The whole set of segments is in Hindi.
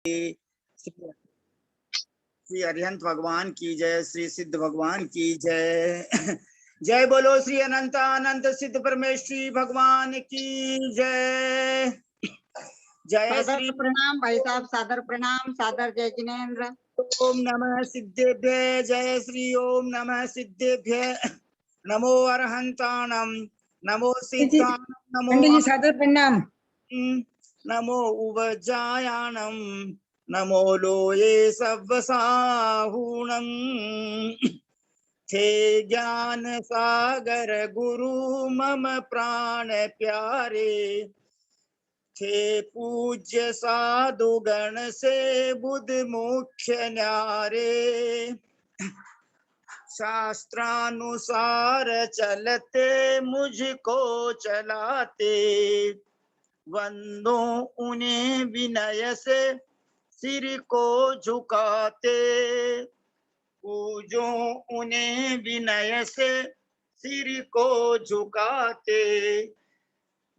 श्री अरिहंत भगवान की जय, श्री सिद्ध भगवान की जय। जय बोलो श्री अनंत अनंत सिद्ध परमेश्वरी भगवान की जय। जय श्री प्रणाम भाई साहब, सादर प्रणाम, सादर जय जिनेन्द्र। ओम नमः सिद्धेभ्य जय श्री ओम नमः सिद्धेभ्य नमो अरहंताणम नमो सिद्धाणम नमो पंडित जी सादर प्रणाम। नमो उवजायाणम नमो लोये सव्वसाहूणम। थे ज्ञान सागर गुरु मम प्राण प्यारे, थे पूज्य साधु गण से बुध मुख्य न्यारे। शास्त्रानुसार चलते मुझको चलाते, वंदो उन्हें विनय से सिर को झुकाते। पूजो उन्हें विनय से सिर को झुकाते,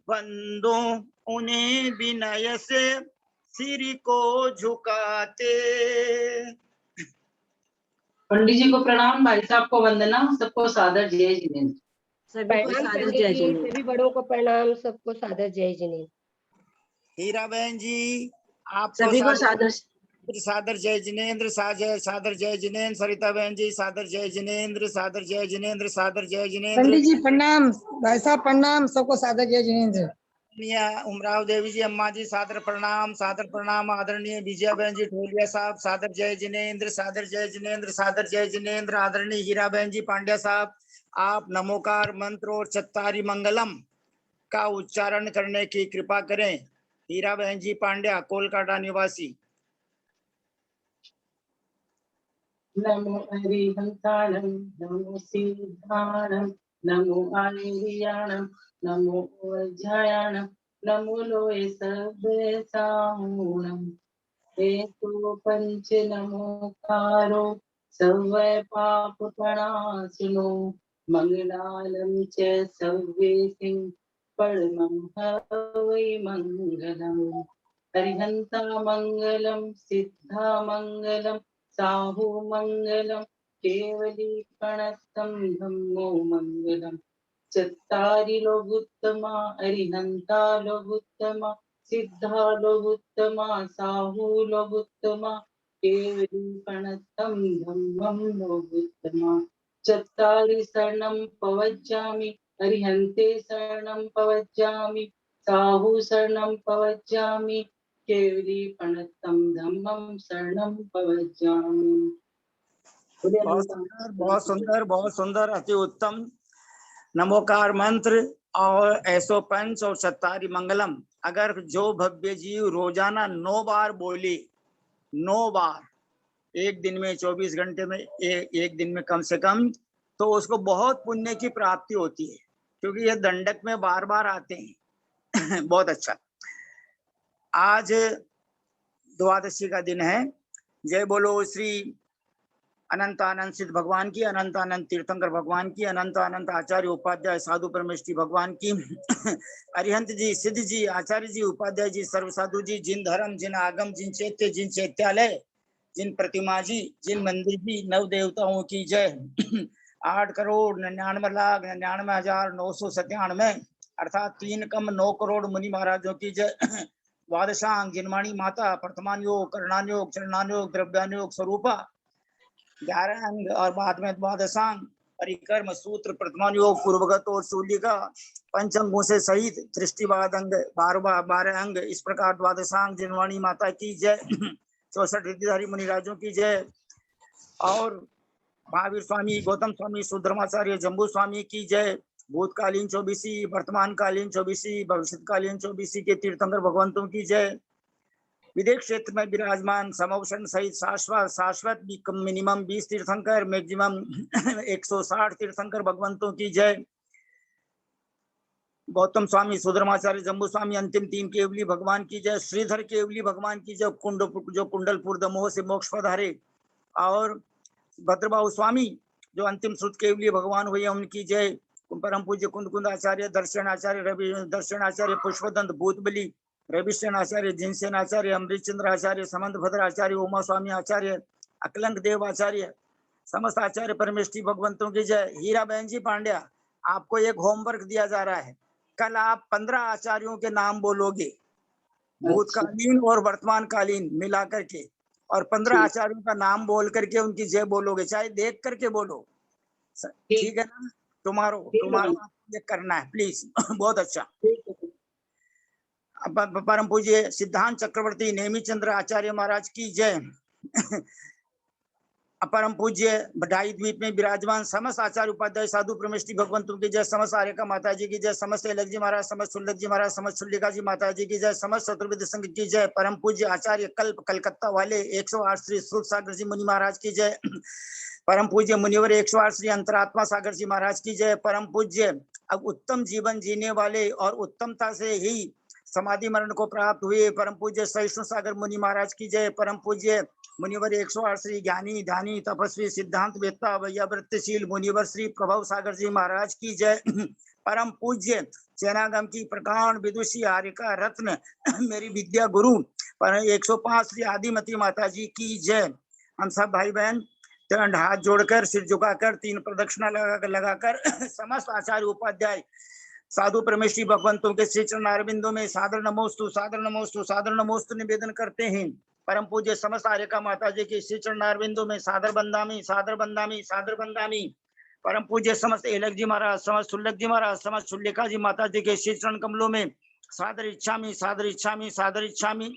वंदो उन्हें विनय से सिर को झुकाते। पंडित जी को प्रणाम, भाई साहब को वंदना, सबको सादर जय जिनेन्द्र। सभी को सादर जय जिनेन्द्र। सभी बड़ों को प्रणाम, सबको सादर जय जिनेन्द्र। हीरा बहन जी आप सभी को सादर सादर जय जिनेन्द्र, सादर जय जिनेन्द्र। सरिता बहन जी सादर जय जिनेन्द्र, सादर जय जिनेन्द्र, सादर जय जिनेन्द्र। पंडित जी प्रणाम, भाई साहब प्रणाम, सबको सादर जय जिनेन्द्र। उमराव देवी जी अम्मा जी सादर प्रणाम, सादर प्रणाम। आदरणीय विजया बहन जी ठोलिया साहब सादर जय जिनेन्द्र, सादर जय जिनेन्द्र, सादर जय जिनेन्द्र। आदरणीय हीरा बहन जी पांड्या साहब आप नमोकार मंत्र और चत्तारी मंगलम का उच्चारण करने की कृपा करें। हीरा बहन जी पांड्या कोलकाता निवासी। नमो अरिहंताणम नमो सिद्धाणम नमो आर्याणम नमो वज्रायणम नमो लोये सव्वसाहूणम। हेतु पंच नमोकारो सव्वै पाप प्रणाशिनो मंगलालम च सव्वेसिं परमं हवै मंगलम्। अरिहंता मंगलम सिद्धा मंगलम साहू मंगलम केवली प्रणतम धम्मो मंगलम। चत्तारि लोगुत्तमा अरिहंता लोगुत्तमा सिद्धा लोगुत्तमा साहू लोगुत्तमा केवली प्रणतम धम्मं लोगुत्तमा। चत्तारि शरणं पवज्जामि अरिहंते शरणं पवज्जामि साहू शरणं पवज्जामि केवली प्रणतम धम्मं शरणं पवज्जामि। बहुत सुंदर, बहुत सुंदर, बहुत सुंदर, अति उत्तम। नमोकार मंत्र और ऐसो पंच और चत्तारी मंगलम अगर जो भव्य जीव रोजाना 9 बार बोले, 9 बार, एक दिन में 24 घंटे में एक दिन में कम से कम, तो उसको बहुत पुण्य की प्राप्ति होती है, क्योंकि ये दंडक में बार बार आते हैं। बहुत अच्छा। आज द्वादशी का दिन है। जय बोलो श्री अनंत अनंत सिद्ध भगवान की, अनंत अनंत तीर्थंकर भगवान की, अनंत अनंत आचार्य उपाध्याय साधु परमेश्वरी भगवान की। अरिहंत जी, सिद्ध जी, आचार्य जी, उपाध्याय जी, सर्व साधु जी, जिन धर्म, जिन आगम, जिन चैत्य, जिन चैत्यालय, जिन प्रतिमा जी, जिन मंदिर जी, नव देवताओं की जय। 8,99,99,997 अर्थात 3,9 करोड़ मुनि महाराजों की जय। द्वादशांग जिनवाणी माता प्रथमान योग करणान योग चरणान योग द्रव्यान योग स्वरूपा 11 अंग और बाद में द्वादशांग परिकर्म सूत्र प्रथमान योग पूर्वगत और शूल्य का पंचंगों से सहित दृष्टिवाद अंग 12 अंग। इस प्रकार द्वादशांग जिनवाणी माता की जय। 64 रिद्धिधारी मुनिराजों की जय। और महावीर स्वामी, गौतम स्वामी, सुधर्माचार्य, जम्बू स्वामी की जय। भूतकालीन 24, वर्तमान कालीन 24, भविष्यकालीन 24 के तीर्थंकर भगवंतों की जय। विदेश क्षेत्र में विराजमान समवसन सहित शाश्वत मिनिमम 20 तीर्थंकर, मैक्सिमम 160 तीर्थंकर भगवंतों की जय। गौतम स्वामी, सुधर्माचार्य, जम्बू स्वामी, अंतिम 3 केवली भगवान की जय। श्रीधर केवली भगवान की जय, जो कुंडलपुर दमोह से मोक्ष पधारे। और भद्रबाहु स्वामी जो अंतिम श्रुत केवली भगवान हुए, उनकी जय। परम पूज्य कुंद आचार्य, दर्शन आचार्य, रवि दर्शन आचार्य, पुष्पदंत, भूतबली, रविसेन आचार्य, जिनसेन आचार्य, अमृत चंद्र आचार्य, समंत भद्र आचार्य, उमा स्वामी आचार्य, अकलंक देव आचार्य, समस्त आचार्य परमेष्ठी भगवंतों की जय। हीरा बहन जी पांड्या, आपको एक होमवर्क दिया जा रहा है। कल आप 15 आचार्यों के नाम बोलोगे, भूतकालीन और वर्तमान कालीन मिला करके, और 15 आचार्यों का नाम बोल करके उनकी जय बोलोगे, चाहे देख करके बोलो, ठीक है ना? तुम्हारो ये करना है प्लीज। बहुत अच्छा। परम पूज्य सिद्धांत चक्रवर्ती नेमी चंद्र आचार्य महाराज की जय। परम पूज्य बधाई द्वीप में विराजमान समस्त आचार्य उपाध्याय साधु परमेष्ठी भगवंतों की जय। समस्त आर्यका माता जी की जय। समस्त एलक जी महाराज, समस्त सुल्लक जी महाराज, समस्त चुल्लिका जी माता जी की जय। समस्त चतुर्वेद संघ की जय। परम पूज्य आचार्य कल्प कलकत्ता वाले 108 श्री सूत सागर जी मुनि महाराज की जय। परम पूज्य मुनिवर 108 श्री अंतरात्मा सागर जी महाराज की जय। परम पूज्य अब उत्तम जीवन जीने वाले और उत्तमता से ही समाधि मरण को प्राप्त हुए परम पूज्य सहिष्णु सागर मुनि महाराज की जय। परम पूज्य मुनिवर 108 श्री ज्ञानी ध्यानी तपस्वी सिद्धांत वेत्ता वैयावृत्तशील मुनिवर श्री प्रभव सागर जी महाराज की जय। परम पूज्य सेनागम की प्रकांड विदुषी आर्यका रत्न मेरी विद्या गुरु पर 105 श्री आदिमती माता जी की जय। हम सब भाई बहन दंड हाथ जोड़कर सिर झुकाकर 3 प्रदक्षिणा लगाकर समस्त आचार्य उपाध्याय साधु परमेश्वरी भगवंतों के श्री चरणारविंदों में सादर नमोस्तु सादर नमोस्तु सादर नमोस्तु निवेदन करते हैं। परम पूज्य समस्त आर्यका माता जी के श्री चरणारविंदों में सादर बंदामी सादर बंदामी सादर बंदामी। परम पूज्य समस्त एलक जी महाराज, समस्त सुल्लक जी महाराज, समस्त सुल्लिका जी माता जी के श्री चरण कमलों में सादर इच्छामी सादर इच्छामी सादर इच्छामी।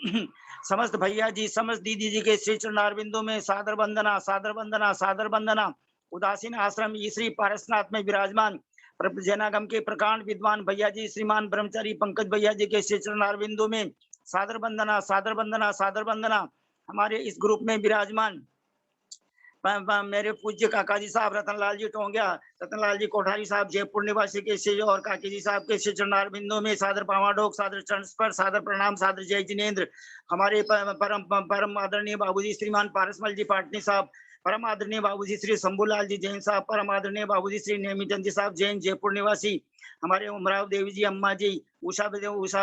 समस्त भैया जी समस्त दीदी जी के श्री चरणारविंदों में सादर वंदना सादर वंदना सादर वंदना। उदासीन आश्रम श्री पारसनाथ में विराजमान जनागम के प्रकांड विद्वान भैया जी श्रीमान ब्रह्मचारी पंकज भैया जी के श्री चरणारविंदों में सादर वंदना सादर वंदना सादर वंदना। हमारे इस ग्रुप में विराजमान मेरे पूज्य काका जी साहब रतनलाल जी टोंगिया, रतनलाल जी कोठारी साहब जयपुर निवासी के श्री और काकी जी साहब के श्री चरणारविंदों में सादर पावाडोक सादर चरण स्पर्श सादर प्रणाम सादर जय जिनेन्द्र। हमारे परम आदरणीय बाबूजी श्रीमान पारसमल जी पाटनी साहब, परम आदरणीय बाबूजी श्री शंभूलाल जी जैन साहब, परम आदरणीय बाबूजी श्री नेमीचंद जी साहब जैन जयपुर निवासी, हमारे उमराव देवी जी अम्मा जी, उषा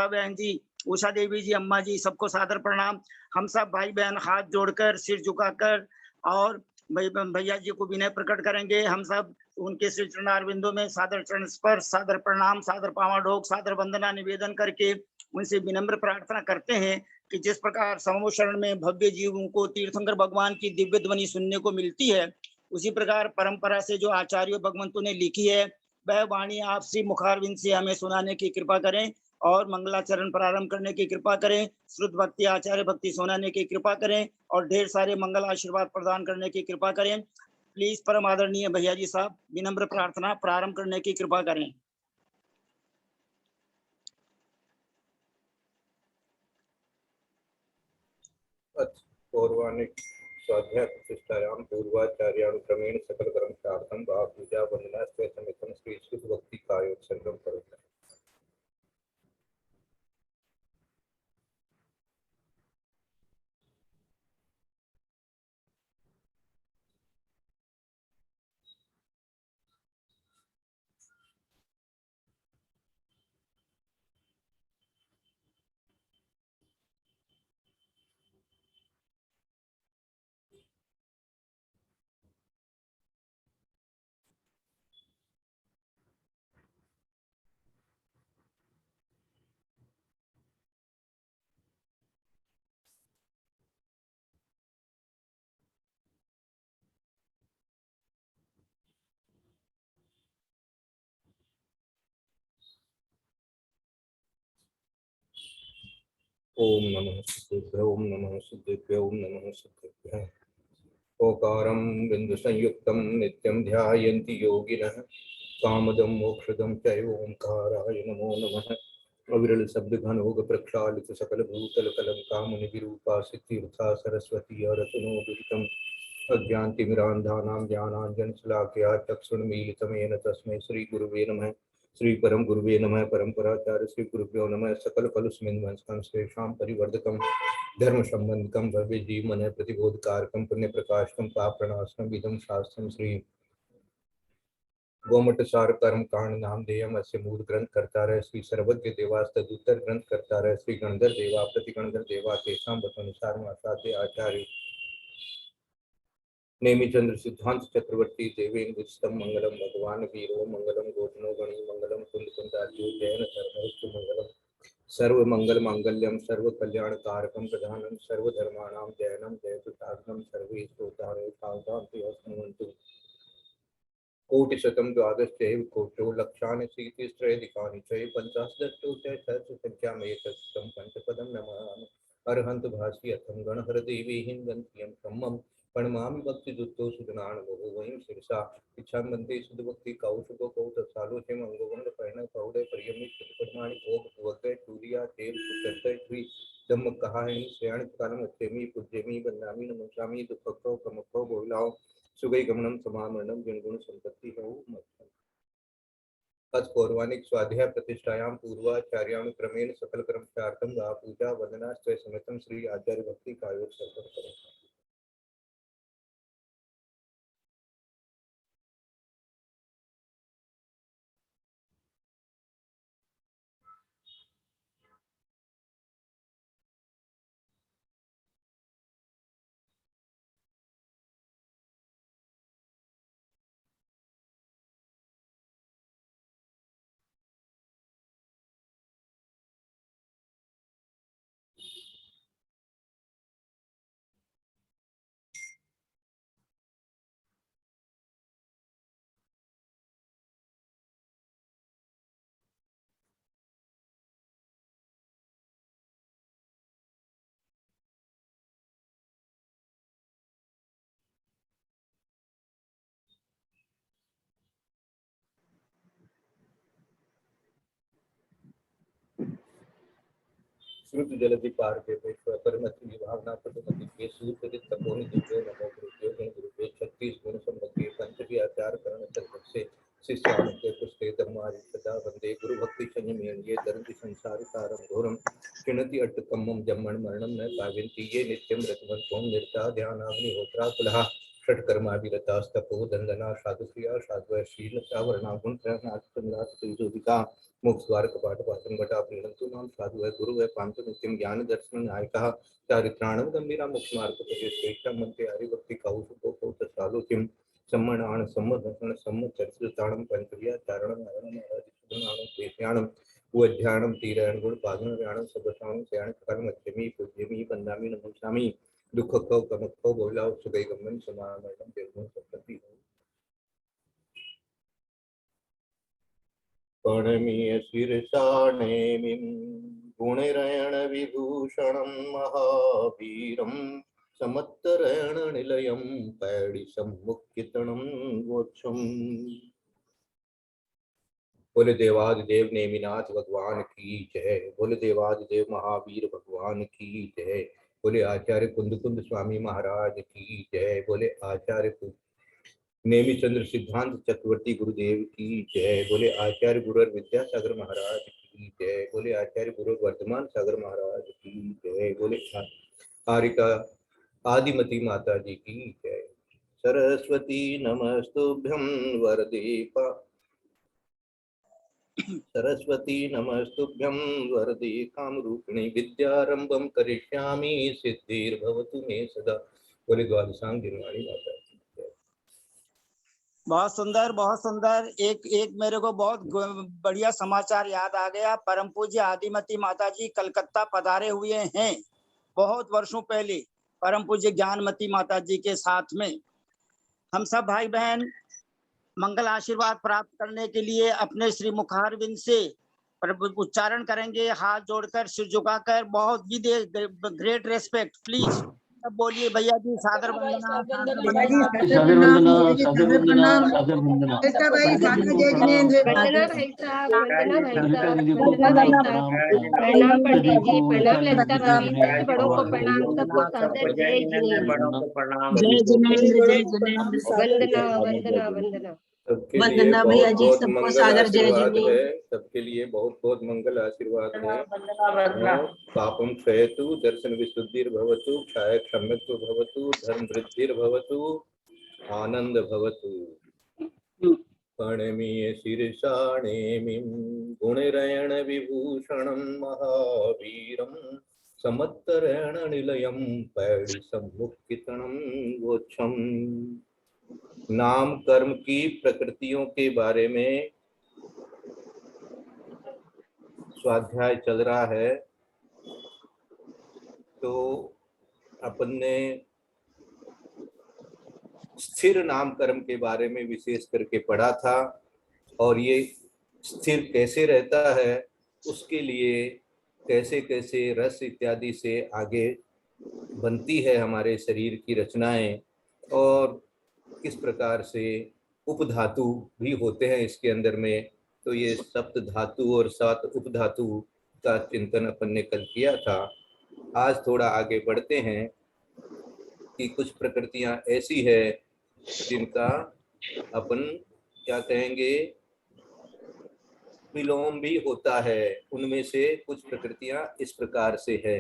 बहन जी, उषा देवी जी अम्मा जी, सबको सादर प्रणाम। हम सब भाई बहन हाथ जोड़कर सिर झुकाकर और भैया जी को विनय प्रकट करेंगे। हम सब उनके श्री चरणारविंदों में सादर चरण स्पर्श सादर प्रणाम सादर पावाडोक सादर वंदना निवेदन करके उनसे विनम्र प्रार्थना करते हैं कि जिस प्रकार समूह शरण में भव्य जीवों को तीर्थंकर भगवान की दिव्य ध्वनि सुनने को मिलती है, उसी प्रकार परंपरा से जो आचार्य भगवंतों ने लिखी है वह वाणी आप श्री मुखारविंद से हमें सुनाने की कृपा करें और मंगलाचरण प्रारंभ करने की कृपा करें, श्रुत भक्ति आचार्य भक्ति सुनाने की कृपा करें और ढेर सारे मंगल आशीर्वाद प्रदान करने की कृपा करें। प्लीज परम आदरणीय भैया जी साहब विनम्र प्रार्थना प्रारंभ करने की कृपा करें। पौर्वाणिक स्वाध्याय प्रतिष्ठायां पूर्वाचार्यानुक्रमेण सकल कर्मशार्थं भाव पूजा वंदना समेतम श्री शुद्ध भक्ति कार्योत्सर्गम करोति। ओम नमः सिद्धेभ्यो ओम नमः सिद्धेभ्यो ओम नमः सिद्धेभ्यो। ओकारं बिंदु संयुक्तं नित्यं ध्यायन्ति योगिनः कामदं मोक्षदं चैव ओंकाराय नमो नमः। अविरल शब्द घन होग प्रक्षालित सकल भूतल कलम कामुनि विरूपा सिद्धिर्था सरस्वती अरतनो दुरितम् अज्ञानतिमिरान्धानां ज्ञानाञ्जन शलाकया चक्षुर्मीलितमेन तस्मै श्री गुरुवे नमः। श्री परम गुरुवे नमः। परम्पराचार्य श्री गुरुभ्यो नमः। सकल कलुष्मिन्वंशकं श्रेषां परिवर्धकं धर्म संबंधकं भव्य जीवन प्रतिबोधकारकं पुण्य प्रकाशकं पाप प्रणाशकं इदं शास्त्रं श्री गोमट सार कर्म कांड नाम देयम अस्य मूल ग्रंथ करता रहे श्री सर्वज्ञ देवास्तुत्तर ग्रंथ करता रहे श्री गणधर देवा प्रतिगणधर देवा तेषां वचनानुसार मासाते आचार्य नेमिचंद्र सिद्धांत चक्रवर्ती देवेन विस्तम मंगलम भगवान वीरो मंगलम गोपनो गणी मंगलम कुंद कुंदार्यो जैन धर्मोच्च मंगलम सर्व मंगल मांगल्यम सर्व कल्याण कारकम प्रधानम सर्व धर्माणाम जैनम जयतु साधनम सर्वे श्रोतारे सावधान कोटि शतम द्वादश चैव कोटो लक्षानि सीतिस्त्रयधिकानि चैव पंचाशदष्टोत्तर सहस्रसंख्यामेतत्सं पंचपदं नमामि अरहंत भासी अथम गणहर देवी हिंदन्त्यं सम्मम प्रणमामि भक्तिदुत्तो सुजनानमो वयं शिरसा इच्छामन्ते सुदभक्ति कौशुको कौतसालोचे मंगोवंग पर्ण कौडे परियमित सुपरमाणि भोग वगै टूरिया देव सुचर्तय श्री धम्म कहाणी श्रेयाण कालम अच्छेमी पूज्यमी बन्नामी नमस्कामी दुखको कमको बोलाओ सुगई गमनम समामरणम गुण संपत्ति हो मत अथ पौर्वाणिक स्वाध्याय प्रतिष्ठायां पूर्वाचार्यां क्रमेण सकल कर्मचार्थम गा पूजा वंदना स्वय समेतम श्री आचार्य भक्ति कायोग सर्वम करें। श्रुत जलधि पार के पेश्वर परमति विभावना पदमति के सूत्र के तपोनि दिव्य नमो गुरुदेव गुण गुरुदेव 36 गुण संपत्ति पंचवी आचार करण सर्व से शिष्यान के पुष्टे धर्मारि सदा वंदे गुरु भक्ति संयमेन ये दर्दि संसार सारम घोरम किणति अट्टकम्मम जम्मण मरणम न पावन्ति ये नित्यम रतवन ओम निर्ता ध्यानाग्नि होत्रा कुलहा षट कर्माभिरतास्तपो दंदना साधुक्रिया साध्व शीलता वर्णा गुण प्रणाम चंद्रात त्रिजोदिका मोक्ष द्वार कपाट पात्रं घटा प्रीणन्तु मां साधु है गुरु है पांच नित्यं ज्ञान दर्शन नायकः चारित्राणं गंभीरा मोक्ष मार्ग प्रति श्रेष्ठ मंत्रे हरि भक्ति कौशुको कौतसालोचिं सम्मणान सम्मदर्शन सम्मचरिताणं पंचव्या चारणं नरणं आराधितुनाणं देश्याणं उद्यानं तीरण गुण पादनव्याणं सबसाणं स्याणं कर्म अच्छेमी पूज्यमी वंदामि नमस्कामि दुःखको कमको बोलाओ सुगै गमन समामरणं निर्गुण संपत्ति प्रणमीय शीर्षा नेमिं गुणैरण विभूषणं महावीरं समत्तरण निलयं पैडी सम्मुखितनं गोक्षम। बोले देवादिदेव नेमिनाथ भगवान की जय। बोले देवादिदेव महावीर भगवान की जय। बोले आचार्य कुंद कुंद स्वामी महाराज की जय। बोले आचार्य नेमिचंद्र सिद्धांत चक्रवर्ती गुरुदेव की जय। बोले आचार्य गुरु विद्यासागर महाराज की जय। बोले आचार्य गुरु वर्धमान सागर महाराज की जय। बोले आरिका आदिमती माता जी की जय। सरस्वती नमस्तुभ्यं वरदे सरस्वती नमस्तुभ्यं वरदे कामरूपिणी विद्यारंभं करिष्यामि सिद्धिर्भवतु मे सदा। बोले द्वादशांग गिरवाणी माता। बहुत सुंदर। एक मेरे को बहुत बढ़िया समाचार याद आ गया। परम पूज्य आदिमती माता जी कलकत्ता पधारे हुए हैं बहुत वर्षों पहले परम पूज्य ज्ञानमती माता जी के साथ में। हम सब भाई बहन मंगल आशीर्वाद प्राप्त करने के लिए अपने श्री मुखारविंद से उच्चारण करेंगे, हाथ जोड़कर सिर झुकाकर। बहुत ग्रेट रेस्पेक्ट। प्लीज सब बोलिए भैया जी सादर वंदना। भैया जी सादर प्रणाम, सादर प्रणाम। बेटा भाई सादर जय जिनेंद्र। वंदना भाई साहब, वंदना भाई साहब, वंदना भाई साहब। प्रणाम पंडित जी, प्रणाम ललिता भाभी, सभी बड़ों को प्रणाम, सबको सादर जय जिनेंद्र। जय जिनेंद्र, जय जिनेंद्र। वंदना वंदना वंदना। सबके लिए वंदना भैया बहुत जी, बहुत सबको मंगल सादर जय आशीर्वाद जिनेंद्र। है। सबके लिए बहुत बहुत मंगल आशीर्वाद है। पापम क्षयतु, दर्शन विशुद्धिर्भवतु, क्षय क्षम्यत्व भवतु, धर्म वृद्धिर्भवतु, आनंद भवतु। फणमीय शीर्षा नेमिं गुणरयण विभूषणं महावीरं समत्तरेण निलयं पैडी सम्मुखितनं गोच्छम। नाम कर्म की प्रकृतियों के बारे में स्वाध्याय चल रहा है। तो अपन ने स्थिर नाम कर्म के बारे में विशेष करके पढ़ा था, और ये स्थिर कैसे रहता है, उसके लिए कैसे कैसे रस इत्यादि से आगे बनती है हमारे शरीर की रचनाएं, और किस प्रकार से उपधातु भी होते हैं इसके अंदर में। तो ये सप्त धातु और 7 उपधातु का चिंतन अपन ने कल किया था। आज थोड़ा आगे बढ़ते हैं कि कुछ प्रकृतियां ऐसी है जिनका अपन क्या कहेंगे, विलोम भी होता है। उनमें से कुछ प्रकृतियां इस प्रकार से है,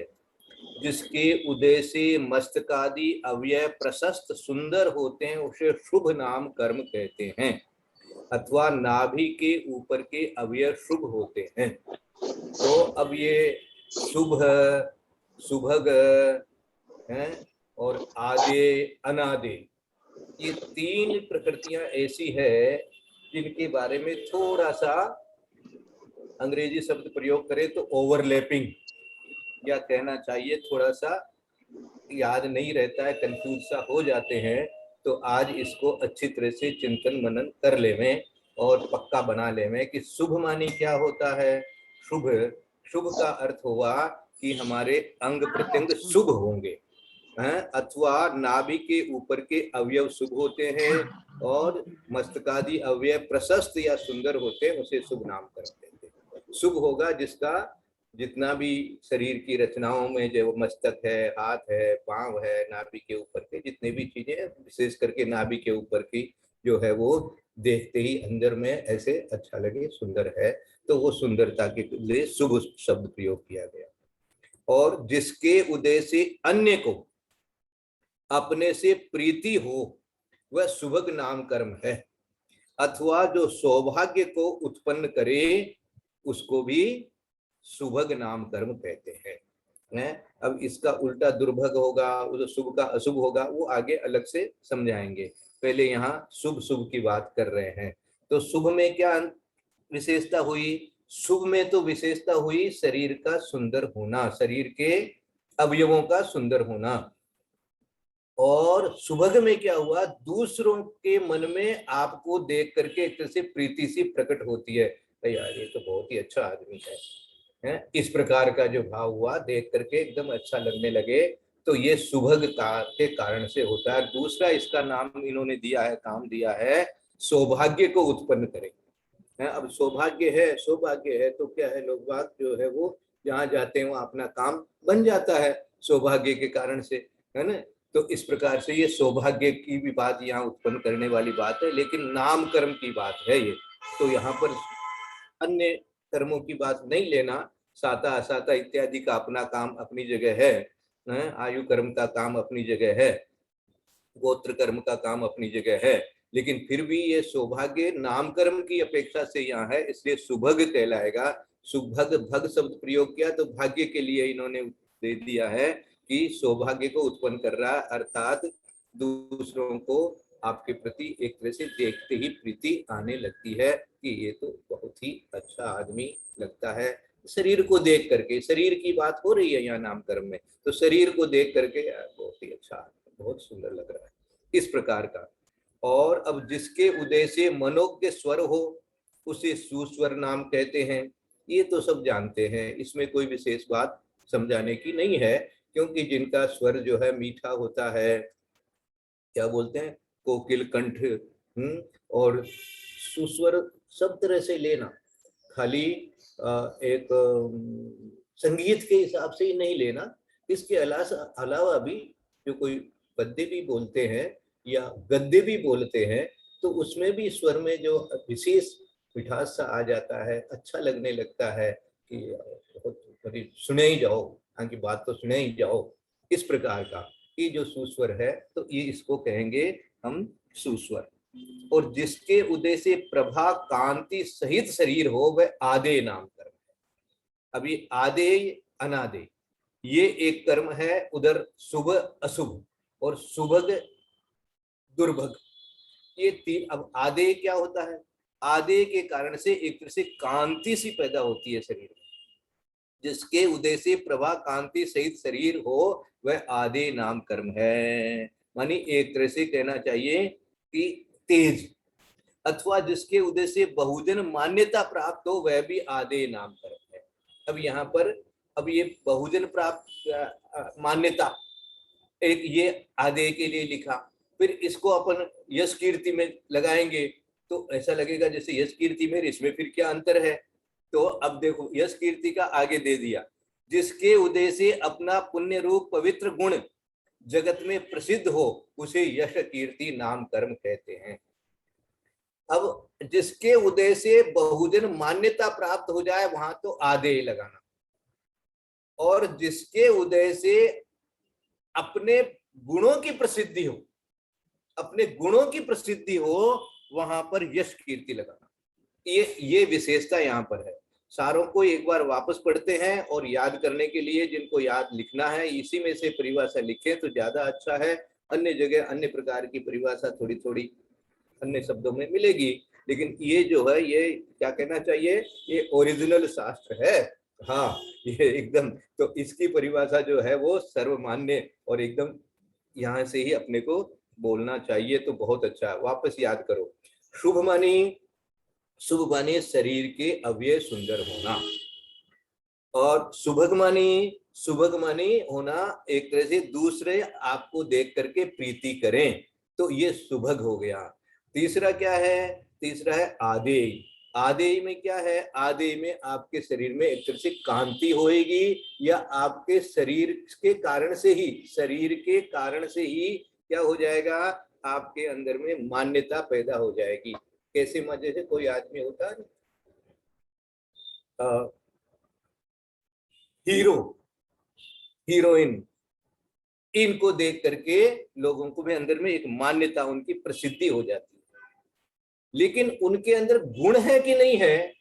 जिसके उदय से मस्तकादि अवयव प्रशस्त सुंदर होते हैं, उसे शुभ नाम कर्म कहते हैं, अथवा नाभि के ऊपर के अवयव शुभ होते हैं। तो अब ये शुभ, सुभग हैं और आदे अनादे, ये 3 प्रकृतियां ऐसी है जिनके बारे में थोड़ा सा अंग्रेजी शब्द प्रयोग करें तो ओवरलैपिंग, या कहना चाहिए थोड़ा सा याद नहीं रहता है, कंफ्यूज सा हो जाते हैं। तो आज इसको अच्छी तरह से चिंतन मनन कर लेवें और पक्का बना लेवें कि शुभ मानी क्या होता है। शुभ, शुभ का अर्थ हुआ कि हमारे अंग प्रत्यंग शुभ होंगे, अथवा नाभि के ऊपर के अवयव शुभ होते हैं और मस्तकादि अवयव प्रशस्त या सुंदर होते हैं, उसे शुभ नाम करते हैं। शुभ होगा जिसका जितना भी शरीर की रचनाओं में जो मस्तक है, हाथ है, पांव है, नाभि के ऊपर के जितने भी चीजें, विशेष करके नाभि के ऊपर की जो है वो देखते ही अंदर में ऐसे अच्छा लगे, सुंदर है, तो वो सुंदरता के लिए शुभ शब्द प्रयोग किया गया। और जिसके उदय से अन्य को अपने से प्रीति हो वह शुभग नाम कर्म है, अथवा जो सौभाग्य को उत्पन्न करे उसको भी शुभग नाम कर्म कहते हैं। अब इसका उल्टा दुर्भग होगा, शुभ का अशुभ होगा, वो आगे अलग से समझाएंगे। पहले यहाँ शुभ शुभ की बात कर रहे हैं। तो शुभ में क्या विशेषता हुई? शुभ में तो विशेषता हुई शरीर का सुंदर होना, शरीर के अवयवों का सुंदर होना। और शुभग में क्या हुआ? दूसरों के मन में आपको देख करके एक तरह से प्रीति सी प्रकट होती है, यार ये तो बहुत ही अच्छा आदमी है, इस प्रकार का जो भाव हुआ, देख करके एकदम अच्छा लगने लगे, तो ये शुभगता के कारण से होता है। दूसरा इसका नाम इन्होंने दिया है, काम दिया है, सौभाग्य को उत्पन्न करे। अब सौभाग्य है तो क्या है, लोग बाग जो है वो जहाँ जाते हैं वहाँ अपना काम बन जाता है सौभाग्य के कारण से, है ना। तो इस प्रकार से ये सौभाग्य की भी बात यहाँ उत्पन्न करने वाली बात है, लेकिन नाम कर्म की बात है ये। तो यहाँ पर अन्य कर्मों की बात नहीं लेना, साता असाता इत्यादि का अपना काम अपनी जगह है, आयु कर्म का काम अपनी जगह है, गोत्र कर्म का काम अपनी जगह है, लेकिन फिर भी ये सौभाग्य नाम कर्म की अपेक्षा से यहाँ है, इसलिए सुभग कहलाएगा। सुभग, भग शब्द प्रयोग किया तो भाग्य के लिए इन्होंने दे दिया है कि सौभाग्य को उत्पन्न कर रहा है, अर्थात दूसरों को आपके प्रति एक तरह से देखते ही प्रीति आने लगती है कि ये तो बहुत ही अच्छा आदमी लगता है। शरीर को देख करके, शरीर की बात हो रही है यहाँ नाम कर्म में, तो शरीर को देख करके यार बहुत ही अच्छा, बहुत सुंदर लग रहा है, इस प्रकार का। और अब जिसके उदय से मनोज्ञ स्वर हो उसे सुस्वर नाम कहते हैं। ये तो सब जानते हैं, इसमें कोई विशेष बात समझाने की नहीं है, क्योंकि जिनका स्वर जो है मीठा होता है, क्या बोलते हैं, कोकिल कंठ, और सुस्वर सब तरह से लेना, खाली एक संगीत के हिसाब से ही नहीं लेना, इसके अलावा भी जो कोई पद्य भी बोलते हैं या गद्य भी बोलते हैं, तो उसमें भी स्वर में जो विशेष मिठास सा आ जाता है, अच्छा लगने लगता है कि बहुत सुने ही जाओ, यहाँ की बात तो सुने ही जाओ, इस प्रकार का ये जो सुस्वर है, तो ये इसको कहेंगे हम सुस्वर। और जिसके उदय से प्रभा कांति सहित शरीर हो वह आदेय नाम कर्म है। अभी आदेय अनादेय ये एक कर्म है, उधर शुभ अशुभ और सुभग दुर्भग ये तीन। अब आदेय क्या होता है? आदेय के कारण से एक तरह से कांति सी पैदा होती है शरीर में। जिसके उदय से प्रभा कांति सहित शरीर हो वह आदेय नाम कर्म है। मानी एक तरह से कहना चाहिए कि तेज, अथवा जिसके उदय से बहुजन मान्यता प्राप्त हो वह भी आदेय नाम कर्म है। अब यहाँ पर अब ये बहुजन प्राप्त मान्यता एक ये आदेय के लिए लिखा, फिर इसको अपन यश कीर्ति में लगाएंगे तो ऐसा लगेगा जैसे यश कीर्ति में इसमें फिर क्या अंतर है। तो अब देखो यश कीर्ति का आगे दे दिया, जिसके उदय से अपना पुण्य रूप पवित्र गुण जगत में प्रसिद्ध हो उसे यश कीर्ति नाम कर्म कहते हैं। अब जिसके उदय से बहुजन मान्यता प्राप्त हो जाए वहां तो आदेय लगाना, और जिसके उदय से अपने गुणों की प्रसिद्धि हो, अपने गुणों की प्रसिद्धि हो वहां पर यश कीर्ति लगाना। ये विशेषता यहाँ पर है। सारों को एक बार वापस पढ़ते हैं और याद करने के लिए जिनको याद लिखना है इसी में से परिभाषा लिखें तो ज्यादा अच्छा है। अन्य जगह अन्य प्रकार की परिभाषा थोड़ी थोड़ी अन्य शब्दों में मिलेगी, लेकिन ये जो है ये क्या कहना चाहिए, ये ओरिजिनल शास्त्र है। हाँ ये एकदम, तो इसकी परिभाषा जो है वो सर्वमान्य और एकदम यहाँ से ही अपने को बोलना चाहिए, तो बहुत अच्छा। वापस याद करो, शुभ माने शरीर के अवयव सुंदर होना, और सुभग माने होना एक तरह से दूसरे आपको देख करके प्रीति करें, तो ये सुभग हो गया। तीसरा क्या है? तीसरा है आदेय। आदेय में क्या है? आदेय में आपके शरीर में एक तरह से कांति होएगी, या आपके शरीर के कारण से ही क्या हो जाएगा, आपके अंदर में मान्यता पैदा हो जाएगी। कैसे? मजे से कोई आदमी होता है हीरो हीरोइन, इनको देख करके लोगों को भी अंदर में एक मान्यता, उनकी प्रसिद्धि हो जाती है, लेकिन उनके अंदर गुण है कि नहीं है,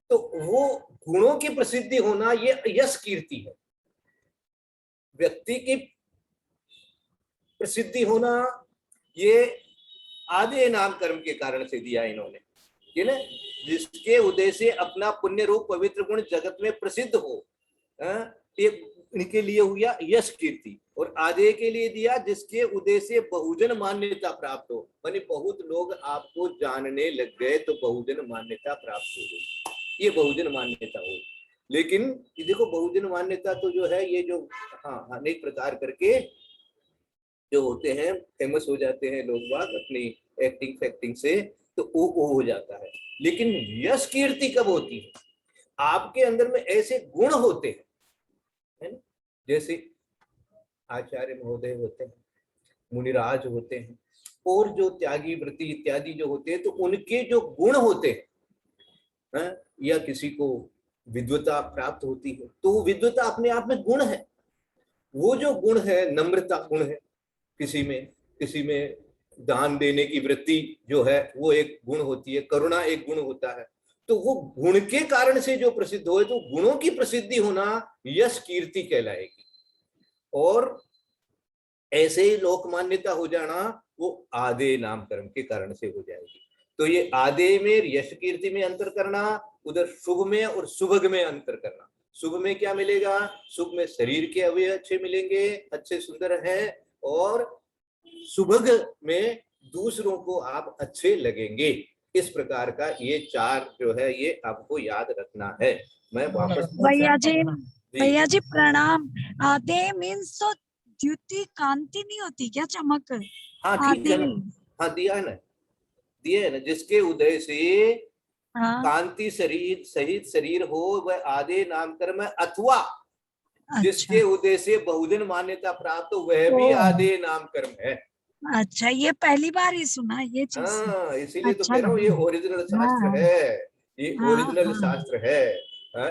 तो वो गुणों की प्रसिद्धि होना ये यश कीर्ति है। व्यक्ति की प्रसिद्धि होना ये आदेय नाम कर्म के कारण से दिया इन्होंने, ये ना, जिसके उदय से अपना पुण्य रूप पवित्र गुण जगत में प्रसिद्ध हो, ये इनके लिए हुआ यश कीर्ति। और आदेय के लिए दिया जिसके उदय से बहुजन मान्यता प्राप्त हो, मानी बहुत लोग आपको जानने लग गए तो बहुजन मान्यता प्राप्त हो गई, ये बहुजन मान्यता हो। लेकिन ये देखो बहुजन मान्यता तो जो है ये जो अनेक प्रकार करके जो होते हैं, फेमस हो जाते हैं लोग बाग अपनी एक्टिंग फैक्टिंग से, तो वो हो जाता है। लेकिन यश कीर्ति कब होती है? आपके अंदर में ऐसे गुण होते हैं, है ना, जैसे आचार्य महोदय होते हैं, मुनिराज होते हैं, और जो त्यागी व्रती इत्यादि जो होते हैं, तो उनके जो गुण होते हैं, या किसी को विद्वता प्राप्त होती है, तो वो विद्वता अपने आप में गुण है। वो जो गुण है, नम्रता गुण है, किसी में दान देने की वृत्ति जो है वो एक गुण होती है, करुणा एक गुण होता है, तो वो गुण के कारण से जो प्रसिद्ध हो, तो गुणों की प्रसिद्धि होना यश कीर्ति कहलाएगी। और ऐसे ही लोक मान्यता हो जाना वो आदेय नाम कर्म के कारण से हो जाएगी। तो ये आदेय में यश कीर्ति में अंतर करना, उधर शुभ में और सुभग में अंतर करना। शुभ में क्या मिलेगा? शुभ में शरीर के अवयव अच्छे मिलेंगे, अच्छे सुंदर हैं, और सुभग में दूसरों को आप अच्छे लगेंगे। इस प्रकार का ये चार जो है ये आपको याद रखना है। मैं वापस भैया जी प्रणाम। आदेय मीन्स तो द्युति कांति नहीं होती क्या, चमक? हाँ ठीक है, हाँ दिया है ना, जिसके उदय से कांति शरीर सहित शरीर हो वह आदेय नाम कर्म है, अथवा जिसके उदय से बहुजन मान्यता प्राप्त हो वह भी आदेय नाम कर्म है। अच्छा, ये पहली बार ही सुना ये चीज। हाँ, इसीलिए तो कह रहा हूँ ये ओरिजिनल शास्त्र है, ये ओरिजिनल शास्त्र है।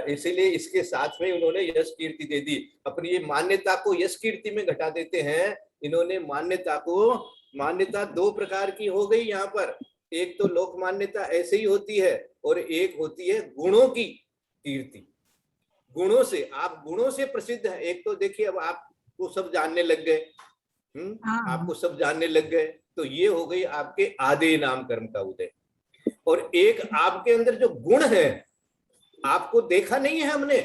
इसीलिए इसके साथ में उन्होंने यश कीर्ति दे दी। अपनी ये मान्यता को यश कीर्ति में घटा देते हैं, इन्होंने मान्यता को मान्यता दो प्रकार की हो गई यहाँ पर। एक तो लोक मान्यता ऐसे ही होती है और एक होती है गुणों की कीर्ति। गुणों से, आप गुणों से प्रसिद्ध है। एक तो देखिए अब आपको सब जानने लग गए, आपको सब जानने लग गए, तो ये हो गई आपके आदे नाम कर्म का उदय। और एक आपके अंदर जो गुण है, आपको देखा नहीं है हमने,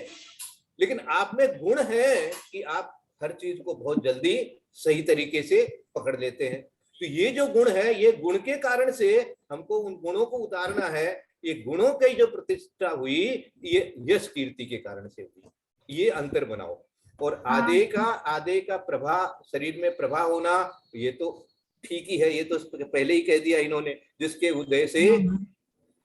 लेकिन आप में गुण है कि आप हर चीज को बहुत जल्दी सही तरीके से पकड़ लेते हैं। तो ये जो गुण है, ये गुण के कारण से हमको उन गुणों को उतारना है। ये गुणों की जो प्रतिष्ठा हुई, ये यश कीर्ति के कारण से हुई। ये अंतर बनाओ। और आदे का प्रभा, शरीर में प्रभा होना, ये तो ठीक ही है, ये तो पहले ही कह दिया इन्होंने। जिसके उदय से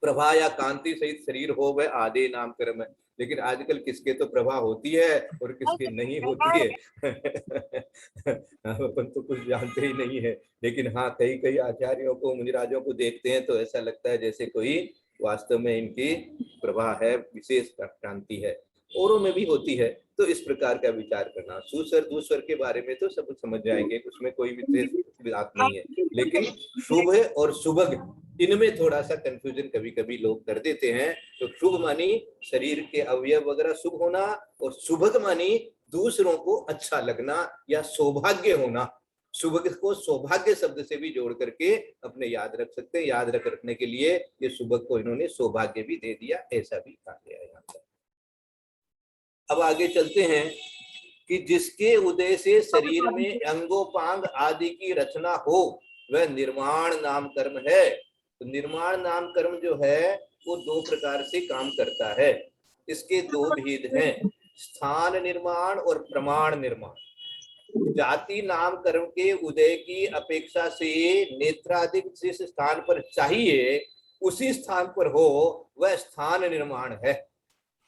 प्रभा या कांति सहित शरीर हो, वह आदे नाम कर्म है। लेकिन आजकल किसके तो प्रभा होती है और किसके नहीं होती है अपन तो कुछ जानते ही नहीं है। लेकिन हाँ, कई कई आचार्यों को, मुनिराजों को देखते हैं तो ऐसा लगता है जैसे कोई वास्तव में इनकी प्रभा है, विशेष क्रांति है। औरों में भी होती है। तो इस प्रकार का विचार करना। सुस्वर दूसवर के बारे में तो सब समझ जाएंगे, उसमें कोई विशेष बात नहीं है। लेकिन शुभ और सुभग, इनमें थोड़ा सा कंफ्यूजन कभी कभी लोग कर देते हैं। तो शुभ मानी शरीर के अवयव वगैरह शुभ होना, और सुभग मानी दूसरों को अच्छा लगना या सौभाग्य होना। सुभग को सौभाग्य शब्द से भी जोड़ करके अपने याद रख सकते हैं। याद रखने के लिए ये सुभग को इन्होंने सौभाग्य भी दे दिया, ऐसा भी कहा गया यहाँ पर। अब आगे चलते हैं कि जिसके उदय से शरीर में अंगोपांग आदि की रचना हो, वह निर्माण नाम कर्म है। तो निर्माण नाम कर्म जो है वो दो प्रकार से काम करता है। इसके दो भेद हैं, स्थान निर्माण और प्रमाण निर्माण। जाति नाम कर्म के उदय की अपेक्षा से नेत्राधिक जिस स्थान पर चाहिए उसी स्थान पर हो, वह स्थान निर्माण है।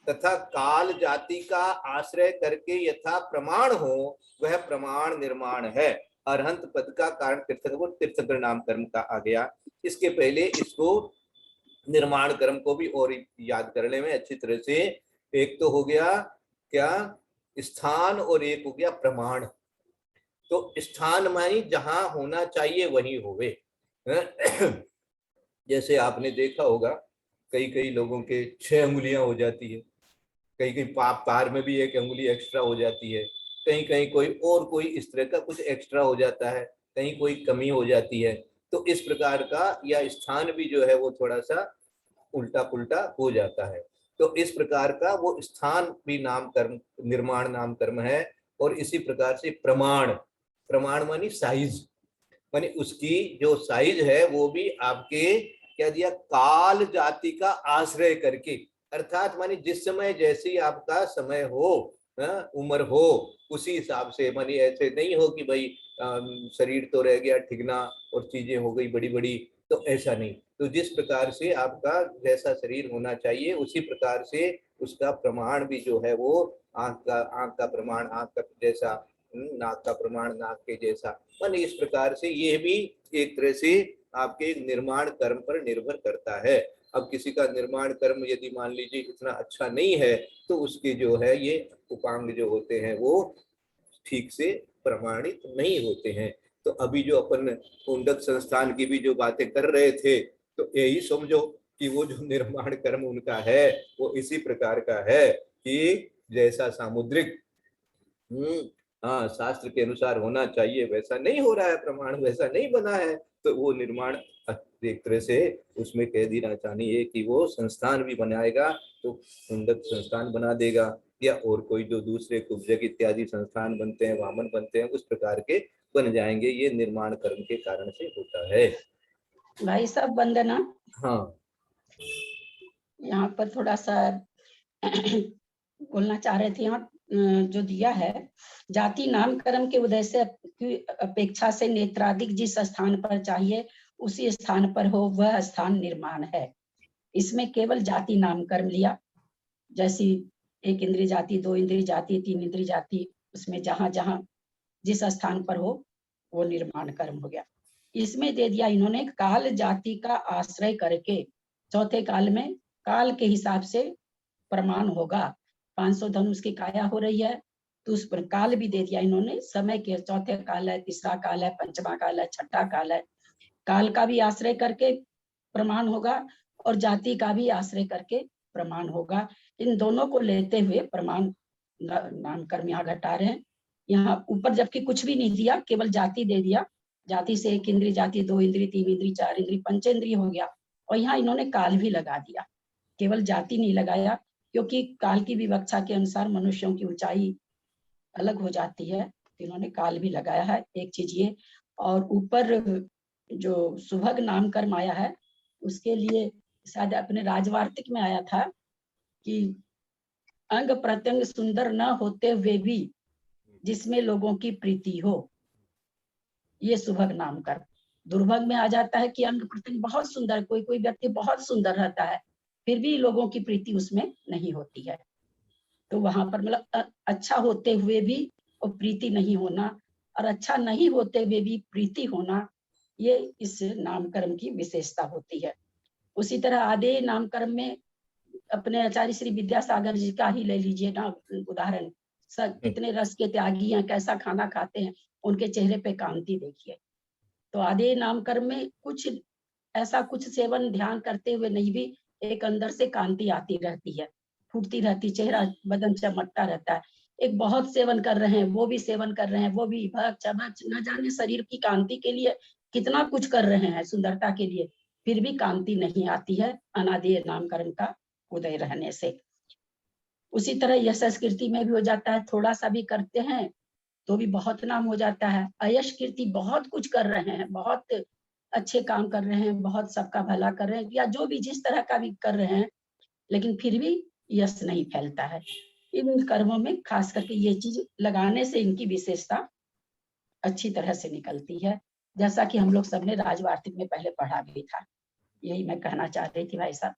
तथा काल जाति का आश्रय करके यथा प्रमाण हो, वह प्रमाण निर्माण है। अरहंत पद का कारण तीर्थंकर नाम कर्म का आ गया। इसके पहले इसको निर्माण कर्म को भी और याद कर ले में अच्छी तरह से। एक तो हो गया क्या स्थान और एक हो गया प्रमाण। तो स्थान मानी जहां होना चाहिए वहीं होवे। जैसे आपने देखा होगा कई कई लोगों के 6 अंगुलियां हो जाती है, कहीं कहीं पैर में भी 1 अंगुली एक्स्ट्रा हो जाती है, कहीं कहीं कोई इस तरह का कुछ एक्स्ट्रा हो जाता है, कहीं कोई कमी हो जाती है। तो इस प्रकार का या स्थान भी जो है वो थोड़ा सा उल्टा पुल्टा हो जाता है। तो इस प्रकार का वो स्थान भी नाम कर्म, निर्माण नाम कर्म है। और इसी प्रकार से प्रमाण, प्रमाण मानी साइज, मानी उसकी जो साइज है वो भी आपके क्या दिया, काल जाति का आश्रय करके। अर्थात मानी जिस समय जैसी आपका समय हो, उम्र हो, उसी हिसाब से। मानी ऐसे नहीं हो कि भाई शरीर तो रह गया ठिकना और चीजें हो गई बड़ी बड़ी, तो ऐसा नहीं। तो जिस प्रकार से आपका जैसा शरीर होना चाहिए उसी प्रकार से उसका प्रमाण भी जो है वो आंख का प्रमाण आंख का जैसा, नाक का प्रमाण नाक के जैसा। मानी इस प्रकार से ये भी एक तरह से आपके निर्माण कर्म पर निर्भर करता है। अब किसी का निर्माण कर्म यदि मान लीजिए इतना अच्छा नहीं है तो उसके जो है ये उपांग जो होते हैं वो ठीक से प्रमाणित नहीं होते हैं। तो अभी जो अपन कुंडक संस्थान की भी जो बातें कर रहे थे, तो यही समझो कि वो जो निर्माण कर्म उनका है वो इसी प्रकार का है कि जैसा सामुद्रिक शास्त्र के अनुसार होना चाहिए वैसा नहीं हो रहा है, प्रमाण वैसा नहीं बना है। तो वो निर्माण एक तरह से उसमें कह देना चाहिए कि वो संस्थान भी बनाएगा तो कुंडक संस्थान बना देगा, या और कोई जो दूसरे कुब्जक इत्यादि संस्थान बनते हैं, वामन बनते हैं, उस प्रकार के बन जाएंगे। ये निर्माण कर्म के कारण से होता है। भाई साहब वंदना, हाँ, यहाँ पर थोड़ा सा बोलना चाह रहे थे। यहाँ जो दिया है, जाति नाम कर्म के उदय से अपेक्षा से नेत्राधिक जिस स्थान पर चाहिए उसी स्थान पर हो, वह स्थान निर्माण है। इसमें केवल जाति नाम कर्म लिया, जैसी 1 इंद्रिय जाति, 2 इंद्रिय जाति, 3 इंद्रिय जाति, उसमें जहां जहां जिस स्थान पर हो वो निर्माण कर्म हो गया। इसमें दे दिया इन्होंने काल जाति का आश्रय करके, चौथे काल में काल के हिसाब से प्रमाण होगा। 500 धनुष की काया हो रही है तो उस पर काल भी दे दिया इन्होंने। समय के चौथे काल है, तीसरा काल है, पंचमा काल है, छठा काल है। काल का भी आश्रय करके प्रमाण होगा और जाति का भी आश्रय करके प्रमाण होगा। इन दोनों को लेते हुए प्रमाण नामकर्म यहाँ घटा रहे हैं। यहाँ ऊपर जबकि कुछ भी नहीं दिया, केवल जाति दे दिया। जाति से 1 इंद्री, जाति 2 इंद्री, 3 इंद्री, 4 इंद्री, पंचेंद्री हो गया। और यहाँ इन्होंने काल भी लगा दिया, केवल जाति नहीं लगाया, क्योंकि काल की विवक्षा के अनुसार मनुष्यों की ऊंचाई अलग हो जाती है, तो इन्होंने काल भी लगाया है। एक चीज ये, और ऊपर जो सुभग नामकर्म आया है उसके लिए शायद अपने राजवार्तिक में आया था कि अंग प्रत्यंग सुंदर न होते हुए भी जिसमें लोगों की प्रीति हो, ये सुभग नामकर्म। दुर्भग में आ जाता है कि अंग प्रत्यंग बहुत सुंदर, कोई कोई व्यक्ति बहुत सुंदर रहता है फिर भी लोगों की प्रीति उसमें नहीं होती है। तो वहां पर मतलब अच्छा होते हुए भी और प्रीति नहीं होना, और अच्छा नहीं होते हुए भी प्रीति होना, ये इस नामकर्म की विशेषता होती है। उसी तरह आधे नामकर्म में अपने आचार्य श्री विद्यासागर जी का ही ले लीजिए ना उदाहरण। सब कितने रस के त्यागी हैं, कैसा खाना खाते हैं, उनके चेहरे पे कांति देखिए। तो आधे नामकर्म में कुछ ऐसा कुछ सेवन ध्यान करते हुए नहीं भी एक अंदर से कांति आती रहती है, फूटती रहती, चेहरा बदन चमकता रहता है। एक बहुत सेवन कर रहे हैं, वो भी सेवन कर रहे हैं, वो भी भग चमक न जाने शरीर की कांति के लिए कितना कुछ कर रहे हैं, सुंदरता के लिए, फिर भी कांति नहीं आती है अनादि नामकर्म का उदय रहने से। उसी तरह यश कीर्ति में भी हो जाता है, थोड़ा सा भी करते हैं तो भी बहुत नाम हो जाता है। अयश कीर्ति बहुत कुछ कर रहे हैं, बहुत अच्छे काम कर रहे हैं, बहुत सबका भला कर रहे हैं, या जो भी जिस तरह का भी कर रहे हैं, लेकिन फिर भी यश नहीं फैलता है। इन कर्मों में खास करके ये चीज लगाने से इनकी विशेषता अच्छी तरह से निकलती है, जैसा कि हम लोग सबने राजवार्तिक में पहले पढ़ा भी था। यही मैं कहना चाह रही थी भाई साहब।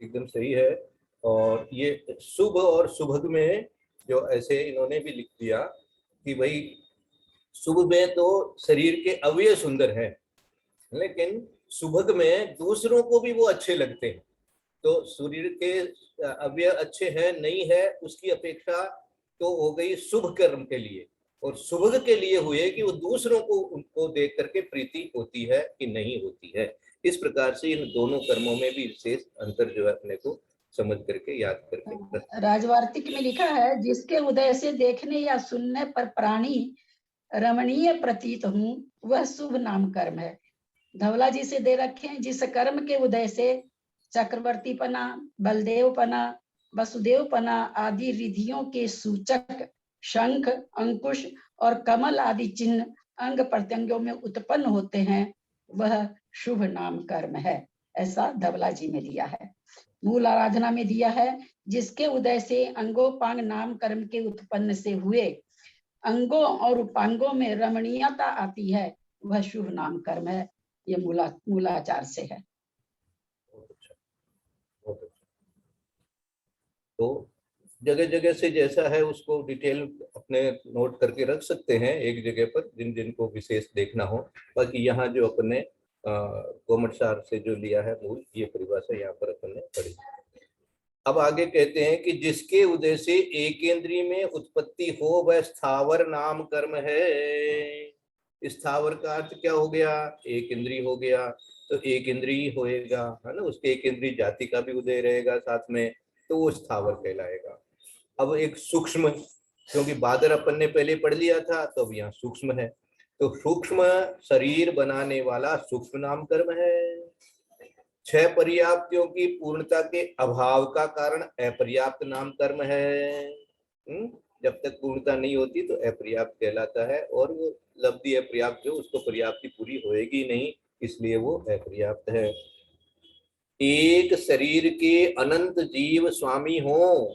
एकदम सही है। और ये शुभ और सुभग में जो ऐसे इन्होंने भी लिख दिया कि भाई शुभ में तो शरीर के अवयव सुंदर हैं, लेकिन सुभग में दूसरों को भी वो अच्छे लगते हैं। तो शरीर के अवयव अच्छे हैं नहीं है उसकी अपेक्षा तो हो गई शुभ कर्म के लिए, और सुभग के लिए हुए कि वो दूसरों को उनको देख करके प्रीति होती है कि नहीं होती है। इस प्रकार से इन दोनों कर्मों में भी विशेष अंतर जो है अपने को समझ करके याद करके। राजवार्तिक में लिखा है, जिसके उदय से देखने या सुनने पर प्राणी रमणीय प्रतीत हूँ वह शुभ नाम कर्म है। धवला जी से दे रखे हैं, जिस कर्म के उदय से चक्रवर्तीपना, बलदेवपना, वसुदेवपना आदि रिधियों के सूचक शंख, अंकुश और कमल आदि चिन्ह अंग प्रत्यंगों में उत्पन्न होते हैं, वह शुभ नाम कर्म है। ऐसा धवला जी में दिया है। मूल आराधना में दिया है, जिसके उदय से अंगोपांग नाम कर्म के उत्पन्न से हुए अंगों और उपांगों में रमणीयता आती है, वह शुभ नाम कर्म है। ये मूलाचार से है। बहुत अच्छा, बहुत अच्छा। तो जगह जगह से जैसा है उसको डिटेल अपने नोट करके रख सकते हैं एक जगह पर, जिन जिनको विशेष देखना हो। बाकी यहाँ जो अपने कोमटसार से जो लिया है मूल, ये परिभाषा यहाँ पर अपन ने पढ़ी। अब आगे कहते हैं कि जिसके उदय से एकेंद्रीय में उत्पत्ति हो वह स्थावर नाम कर्म है। स्थावर का अर्थ क्या हो गया? एक इंद्रिय हो गया, तो एक इंद्रिय होएगा, है ना। उसके एक इंद्रिय जाति का भी उदय रहेगा साथ में, तो वो स्थावर कहलाएगा। अब एक सूक्ष्म, क्योंकि बादर अपन ने पहले पढ़ लिया था, तो अब यहाँ सूक्ष्म है, तो सूक्ष्म शरीर बनाने वाला सूक्ष्म नाम कर्म है। 6 पर्याप्तियों की पूर्णता के अभाव का कारण अपर्याप्त नाम कर्म है। जब तक पूर्णता नहीं होती तो अपर्याप्त कहलाता है, और वो लब्धि अपर्याप्त जो उसको पर्याप्ति पूरी होएगी नहीं, इसलिए वो अपर्याप्त है। एक शरीर के अनंत जीव स्वामी हो,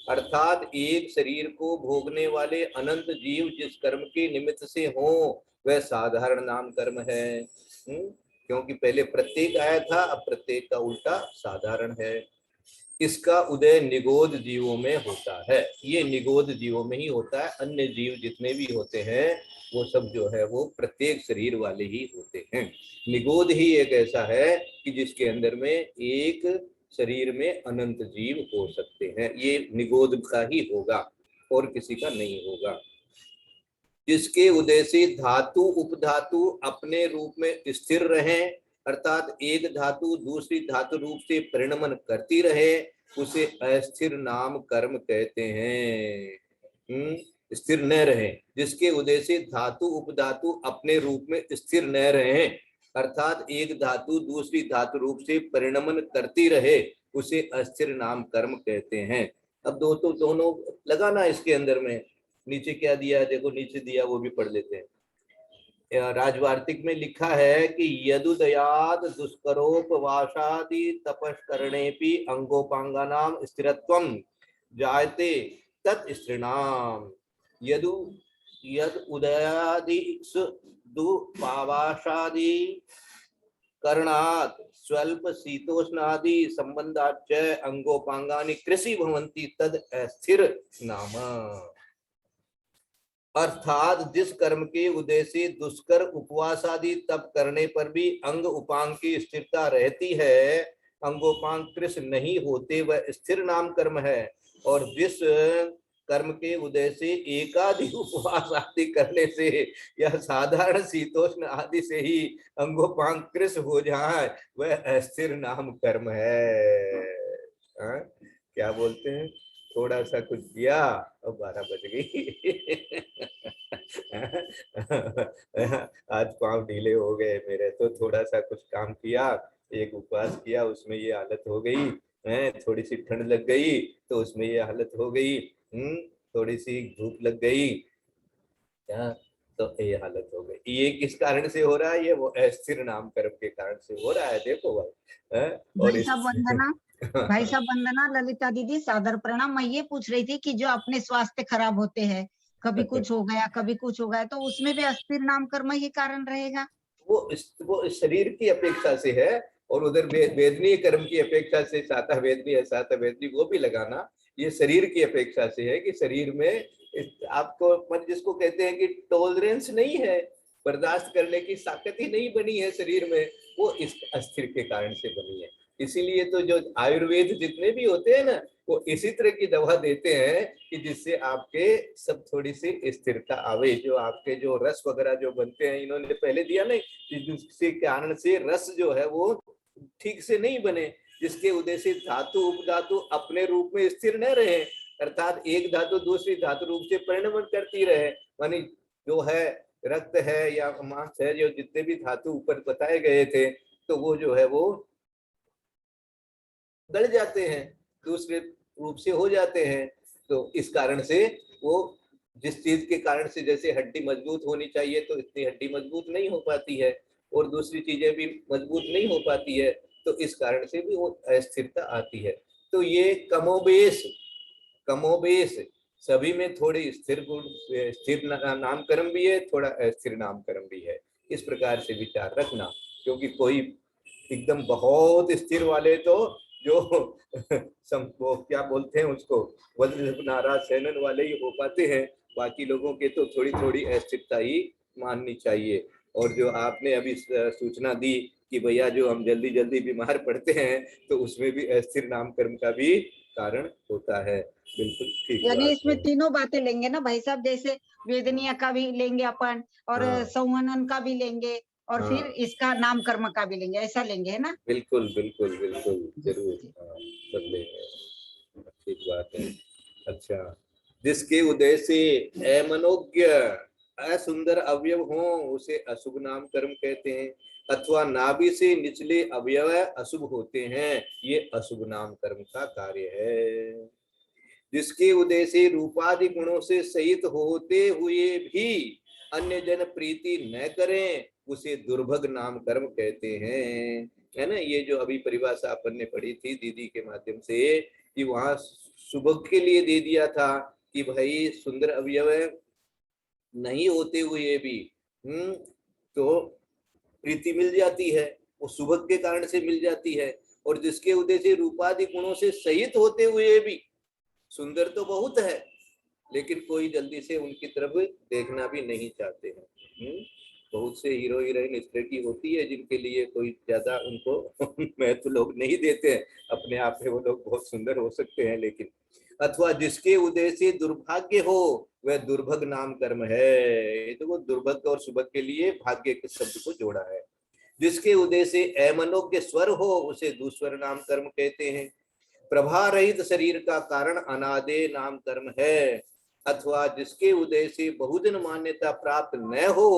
अर्थात एक शरीर को भोगने वाले अनंत जीव जिस कर्म के निमित्त से हो वह साधारण नाम कर्म है। क्योंकि पहले प्रत्येक आया था, अब प्रत्येक का उल्टा साधारण है। इसका उदय निगोद जीवों में होता है। ये निगोद जीवों में ही होता है, अन्य जीव जितने भी होते हैं वो सब जो है वो प्रत्येक शरीर वाले ही होते हैं। निगोद ही एक ऐसा है कि जिसके अंदर में एक शरीर में अनंत जीव हो सकते हैं, ये निगोद का ही होगा। और किसी का नहीं होगा। जिसके उदय से धातु उपधातु अपने रूप में स्थिर रहे, अर्थात एक धातु दूसरी धातु रूप से परिणमन करती रहे, उसे अस्थिर नाम कर्म कहते हैं। स्थिर न रहे। जिसके उदय से धातु उपधातु अपने रूप में स्थिर न रहे, अर्थात एक धातु दूसरी धातु रूप से परिणमन करती रहे, उसे अस्थिर नाम कर्म कहते हैं। अब दोनों लगाना इसके अंदर में। नीचे क्या दिया है देखो, नीचे दिया वो भी पढ़ लेते हैं। राजवार्तिक में लिखा है कि यदुदयाद दुष्करोपवासादि तपस्करणेपि अंगोपांगानाम स्थिरत्वम जायते तत् स्त्रीणाम। यदु यद उदयादि दुपावासादि करणात् स्वल्प शीतोष्णादि संबंधाच्च अंगोपांगानि कृषि भवन्ति तद अस्थिर नाम। अर्थात जिस कर्म के उदय से दुष्कर उपवास आदि तप करने पर भी अंग उपांग की स्थिरता रहती है, अंगोपांग कृष नहीं होते, वह स्थिर नाम कर्म है। और जिस कर्म के उदय से एकाधिक उपवास आदि करने से या साधारण शीतोष्ण आदि से ही अंगोपांग कृष हो जाए, वह अस्थिर नाम कर्म है। क्या बोलते हैं, थोड़ा सा कुछ किया और 12 बज गई। आज पांव ढीले हो गए मेरे, तो थोड़ा सा कुछ काम किया, एक उपवास किया, उसमें ये हालत हो गई है। थोड़ी सी ठंड लग गई तो उसमें ये हालत हो गई। थोड़ी सी धूप लग गई तो ये हालत हो गई। ये किस कारण से हो रहा है? ये वो अस्थिर नाम कर्म के कारण से हो रहा है। देखो भाई, और भाई साहब वंदना, भाई साहब वंदना, ललिता दीदी सादर प्रणाम। मैं ये पूछ रही थी कि जो अपने स्वास्थ्य खराब होते हैं, कभी कुछ हो गया कभी कुछ हो गया, तो उसमें भी अस्थिर नाम कर्म ही कारण रहेगा? वो शरीर की अपेक्षा से है, और उधर वेदनीय कर्म की अपेक्षा से साता वेदनी है, साता वेदनी वो भी लगाना। ये शरीर की अपेक्षा से है कि शरीर में आपको मन जिसको कहते हैं कि टॉलरेंस नहीं है, बर्दाश्त करने की ताकत ही नहीं बनी है शरीर में, वो इस अस्थिर के कारण से बनी है। इसीलिए तो जो आयुर्वेद जितने भी होते हैं ना, वो इसी तरह की दवा देते हैं कि जिससे आपके सब थोड़ी सी स्थिरता आवे। जो आपके जो रस वगैरह जो बनते हैं, इन्होंने पहले दिया नहीं, जिसके कारण से रस जो है वो ठीक से नहीं बने, जिसके उदय से धातु उपधातु अपने रूप में स्थिर न रहे, अर्थात एक धातु दूसरी धातु रूप से परिणमन करती रहे। मानी जो है रक्त है या मांस है, जो जितने भी धातु ऊपर बताए गए थे, तो वो जो है वो गल जाते हैं, दूसरे रूप से हो जाते हैं। तो इस कारण से वो जिस चीज के कारण से, जैसे हड्डी मजबूत होनी चाहिए तो इतनी हड्डी मजबूत नहीं हो पाती है, और दूसरी चीजें भी मजबूत नहीं हो पाती है, तो इस कारण से भी वो अस्थिरता आती है। तो ये कमोबेश सभी में थोड़ी स्थिर नामकरण भी है, थोड़ा अस्थिर नामकरण भी है। इस प्रकार से विचार रखना, क्योंकि कोई एकदम बहुत स्थिर वाले तो जो वो क्या बोलते हैं उसको, वज्र नाराज सेनन वाले ही हो पाते हैं, बाकी लोगों के तो थोड़ी थोड़ी अस्थिरता ही माननी चाहिए। और जो आपने अभी सूचना दी कि भैया जो हम जल्दी जल्दी बीमार पड़ते हैं, तो उसमें भी अस्थिर नामकरण का भी कारण होता है। बिल्कुल ठीक। यानी इसमें तीनों बातें लेंगे ना भाई साहब, जैसे वेदनीय का भी लेंगे अपन, और संवहन का भी लेंगे, और फिर इसका नाम कर्म का भी लेंगे, ऐसा लेंगे, है ना? बिल्कुल बिल्कुल बिल्कुल जरूर, सब लेंगे, ठीक बात है। अच्छा, जिसके उदय से अमनोज्ञ असुंदर अवयव हो, उसे अशुभ नाम कर्म कहते हैं। अथवा नाभि से निचले अवयव अशुभ होते हैं, ये अशुभ नाम कर्म का कार्य है। जिसके उदय से रूपादि गुणों से सहित होते हुए भी अन्य जन प्रीति न करें, उसे दुर्भग नाम कर्म कहते हैं। है ना, ये जो अभी परिभाषा अपन ने पढ़ी थी दीदी के माध्यम से, कि वहां सुभग के लिए दे दिया था कि भाई सुंदर अवयव नहीं होते हुए भी तो प्रीति मिल जाती है, वो सुभग के कारण से मिल जाती है। और जिसके उदय से रूपादि गुणों से सहित होते हुए भी, सुंदर तो बहुत है लेकिन कोई जल्दी से उनकी तरफ देखना भी नहीं चाहते हैं। बहुत से हीरो हीरोइन इस तरह की होती है जिनके लिए कोई ज्यादा उनको महत्व लोग नहीं देते हैं। अपने आप में वो लोग बहुत सुंदर हो सकते हैं, लेकिन अथवा जिसके उदय से दुर्भाग्य हो वह दुर्भग नाम कर्म है। ये तो वो दुर्भग और सुभग के लिए भाग्य के शब्द को जोड़ा है। जिसके उदय से अमनोज्ञ स्वर हो उसे दुस्वर नाम कर्म कहते हैं। प्रभा रहित शरीर का कारण अनादे नाम कर्म है। अथवा जिसके उदय से बहुजन मान्यता प्राप्त न हो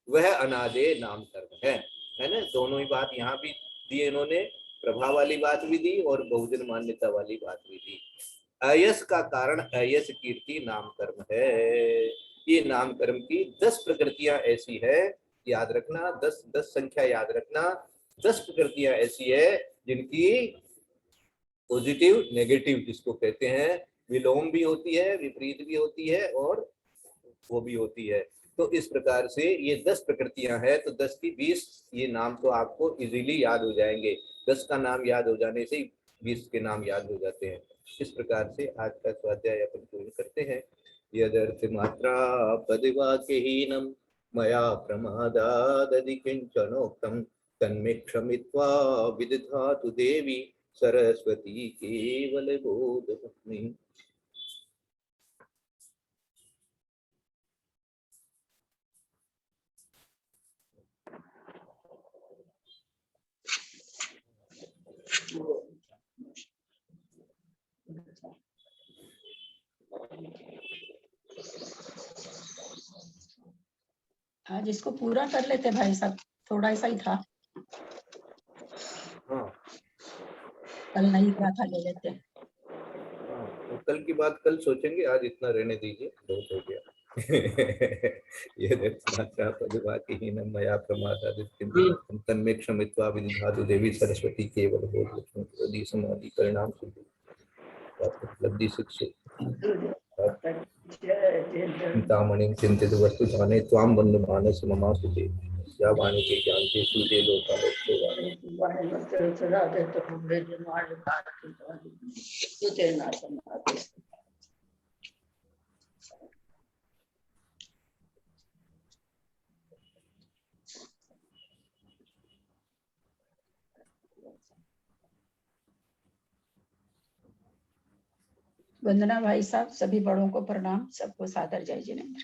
वह अनादे नाम कर्म है ना। दोनों ही बात यहाँ भी दी इन्होंने, प्रभाव वाली बात भी दी और बहुजन मान्यता वाली बात भी दी। अयस का कारण अयस कीर्ति नाम कर्म है। ये नाम कर्म की 10 प्रकृतियां ऐसी है, याद रखना, 10 संख्या याद रखना। 10 प्रकृतियां ऐसी है जिनकी पॉजिटिव नेगेटिव जिसको कहते हैं, विलोम भी होती है, विपरीत भी होती है और वो भी होती है। तो इस प्रकार से ये 10 प्रकृतियां हैं, तो 10 की 20 ये नाम तो आपको इजीली याद हो जाएंगे। 10 का नाम याद हो जाने से 20 के नाम याद हो जाते हैं। इस प्रकार से आज का स्वाध्याय अपन पूर्ण करते हैं। यदर्थ मात्रा पदवाक्यहीनम मया प्रमादादि किंचनोक्तम तन्मे क्षमित्वा विदधातु देवी सरस्वती केवल बोधमयी। आज इसको पूरा कर लेते भाई साहब, थोड़ा सा ही था। हाँ कल नहीं था, ले लेते। हाँ, तो कल की बात कल सोचेंगे, आज इतना रहने दीजिए, बहुत हो गया। ये मात्रा पदवाक्यहीनम मया प्रमादादित्यं तन्मे क्षमित्वा विदधातु देवी सरस्वती केवल बोधलक्ष्मी समाधि परिणाम सिद्धि उपलब्धि शिक्षे चिंतामणिं चिंतित वस्तु जाने त्वां बंधु मानस ममासुते या वाणी के ज्ञान से सूझे लोकालोक वंदना भाई साहब, सभी बड़ों को प्रणाम, सबको सादर जय जिनेंद्र।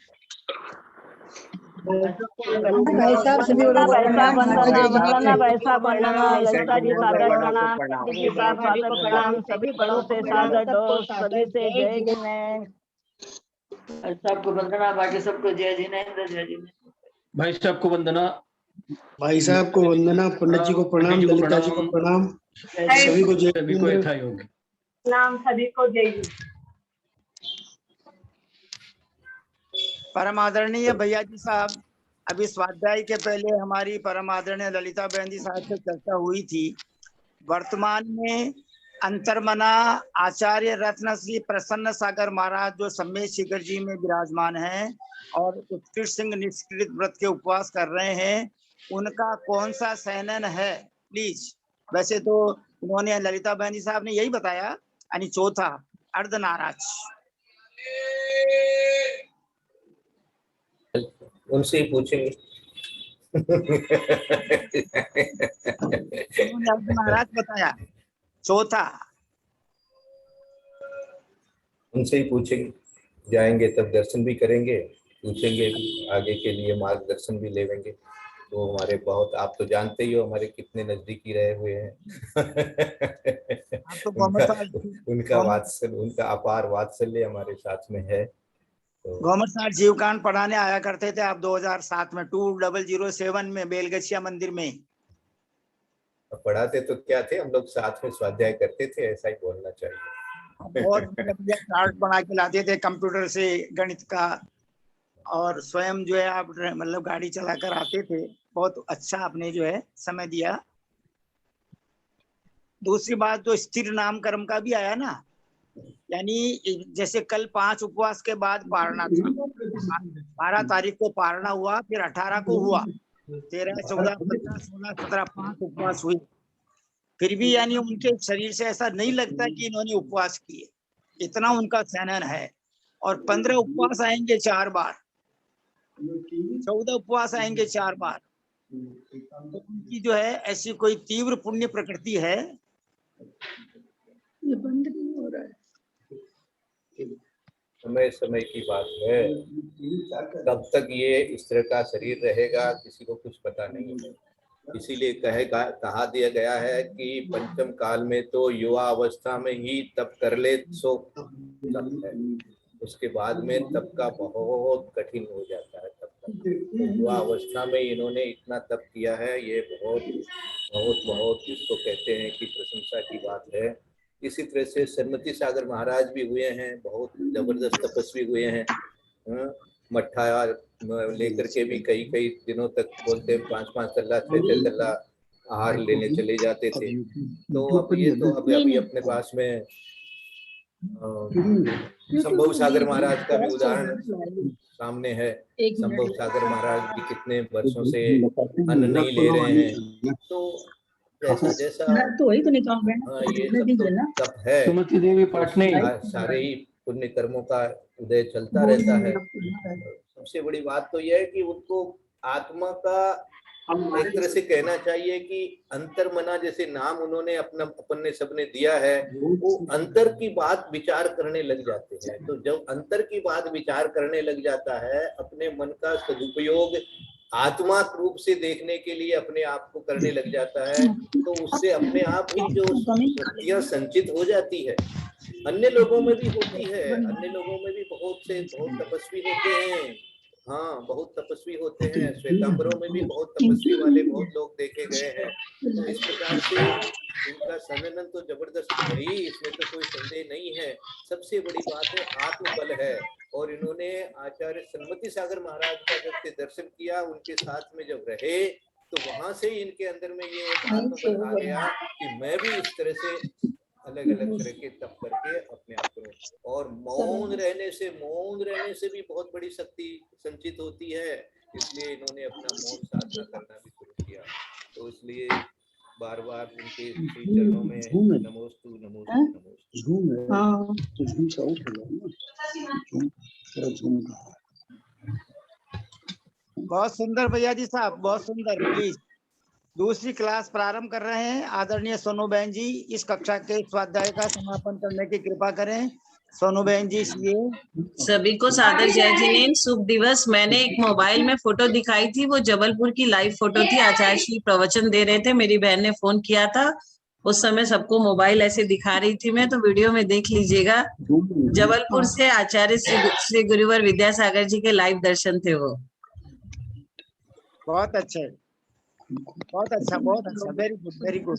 भाई साहब सभी बड़ों को प्रणाम, वंदना भाई साहब वंदना, ललिता जी सादर प्रणाम, जी साहब सादर प्रणाम, सभी बड़ों से सादर दो, सभी से जय जिनेंद्र। सबको वंदना, बाकी सबको जय जिनेंद्र, जय जिनेंद्र। भाई साहब को वंदना, भाई साहब को वंदना, पंडित जी को प्रणाम, ललिता जी को प्रणाम, सभी को जय सभी को यथायोग्य प्रणाम, सभी को जय जिनेंद्र। परम आदरणीय भैया जी साहब, अभी स्वाध्याय के पहले हमारी परम आदरणीय ललिता बहन जी साहब से चर्चा हुई थी। वर्तमान में अंतर्मना आचार्य रत्न श्री प्रसन्न सागर महाराज जो सम्मेद शिखर जी में विराजमान हैं और उत्कृष्ट सिंह निष्कृत व्रत के उपवास कर रहे हैं, उनका कौन सा सैनन है प्लीज। वैसे तो उन्होंने, ललिता बहन जी साहब ने यही बताया, यानी चौथा अर्धनाराज। उनसे ही पूछेंगे। अर्धनाराज बताया, चौथा उनसे ही पूछेंगे, जाएंगे तब दर्शन भी करेंगे, पूछेंगे भी, आगे के लिए मार्गदर्शन भी लेंगे। वो हमारे बहुत, आप तो जानते ही हो हमारे कितने नजदीकी रहे हुए हैं। उनका वात्सल्य, उनका अपार वात्सल्य हमारे साथ में है। तो गौमर साहब जीवकांड पढ़ाने आया करते थे आप 2007 में 2007 में बेलगछिया मंदिर में। पढ़ाते तो क्या थे, हम लोग साथ में स्वाध्याय करते थे, ऐसा ही बोलना चाहिए। बहुत चार्ट बना के लाते थे कंप्यूटर से गणित का, और स्वयं जो है आप मतलब गाड़ी चलाकर आते थे। बहुत अच्छा आपने जो है समय दिया। दूसरी बात जो स्थिर नाम कर्म का भी आया ना, यानी जैसे कल 5 उपवास के बाद पारना था, 12 तारीख को पारना हुआ, फिर 18 को हुआ, 13, 14, 15, 16, 17 5 उपवास हुए। फिर भी यानी उनके शरीर से ऐसा नहीं लगता कि इन्होंने उपवास किए, इतना उनका सैनन है। और 15 उपवास आएंगे 4 बार, 14 उपवास आएंगे 4 बार। तो उनकी जो है ऐसी कोई तीव्र पुण्य प्रकृति है। ये बंद नहीं हो रहा है। समय समय की बात है। कब तक ये इस तरह का शरीर रहेगा किसी को कुछ पता नहीं है। इसीलिए कहा दिया गया है कि पंचम काल में तो युवा अवस्था में ही तप कर ले सो तप है, उसके बाद में तप का बहुत कठिन हो जाता है। तप का तो युवा अवस्था में इन्होंने इतना तप किया है, ये बहुत बहुत बहुत जिसको कहते हैं कि प्रशंसा की बात है। इसी तरह से सन्मति सागर महाराज भी हुए हैं, बहुत जबरदस्त तपस्वी हुए हैं। मट्ठा लेकर के भी कई कई दिनों तक बोलते 5-5 तल्ला 6-6 तल्ला आहार लेने चले जाते थे। तो अब ये तो अभी अपने पास में संभव सागर महाराज का भी उदाहरण सामने है। संभव सागर महाराज भी कितने वर्षों से अन्न नहीं ले रहे हैं। तो जैसा जैसा तो वही तो निकाल ये सब तो तप है, सुमति देवी पाटने सारे ही पुण्य कर्मों का उदय चलता रहता है। सबसे बड़ी बात तो यह है कि उनको आत्मा का एक तरह से कहना चाहिए कि अंतर्मना जैसे नाम उन्होंने अपन ने सबने दिया है, वो अंतर की बात विचार करने लग जाते हैं। तो जब अंतर की बात विचार करने लग जाता है, अपने मन का सदुपयोग आत्मा रूप से देखने के लिए अपने आप को करने लग जाता है, तो उससे अपने आप ही जो शक्तियां संचित हो जाती है। अन्य लोगों में भी होती है, अन्य लोगों में भी बहुत से बहुत तपस्वी होते हैं। हाँ, बहुत तपस्वी होते हैं। श्वेतांबरों में भी बहुत तपस्वी वाले बहुत लोग देखे गए हैं। तो इस प्रकार से इनका सन्नन तो जबरदस्त है ही, इसमें तो कोई संदेह नहीं है। सबसे बड़ी बात है आत्मबल है। और इन्होंने आचार्य सन्मति सागर महाराज का जब से दर्शन किया, उनके साथ में जब रहे, तो वहां से इनके अंदर में ये एक आत्मबल आ गया कि मैं भी इस तरह से अलग अलग तरह के तप करके अपने आप को। और मौन रहने से भी बहुत बड़ी शक्ति संचित होती है। इसलिए इन्होंने अपना मौन साधना करना भी शुरू किया। तो इसलिए बार बार उनके श्री चरणों में नमोस्तु नमोस्तु नमोस्तु। बहुत सुंदर भैया जी साहब, बहुत सुंदर। प्लीज दूसरी क्लास प्रारंभ कर रहे हैं। आदरणीय सोनू बहन जी इस कक्षा के स्वाध्याय का समापन करने की कृपा करें। सोनू बहन जी सभी को सादर जय जिनेन्द्र, शुभ दिवस। मैंने एक मोबाइल में फोटो दिखाई थी, वो जबलपुर की लाइव फोटो थी। आचार्य श्री प्रवचन दे रहे थे, मेरी बहन ने फोन किया था। उस समय सबको मोबाइल ऐसे दिखा रही थी मैं, तो वीडियो में देख लीजिएगा। जबलपुर से आचार्य श्री गुरुवर विद्यासागर जी के लाइव दर्शन थे वो। बहुत अच्छा, बहुत अच्छा, बहुत अच्छा। Very good, very good.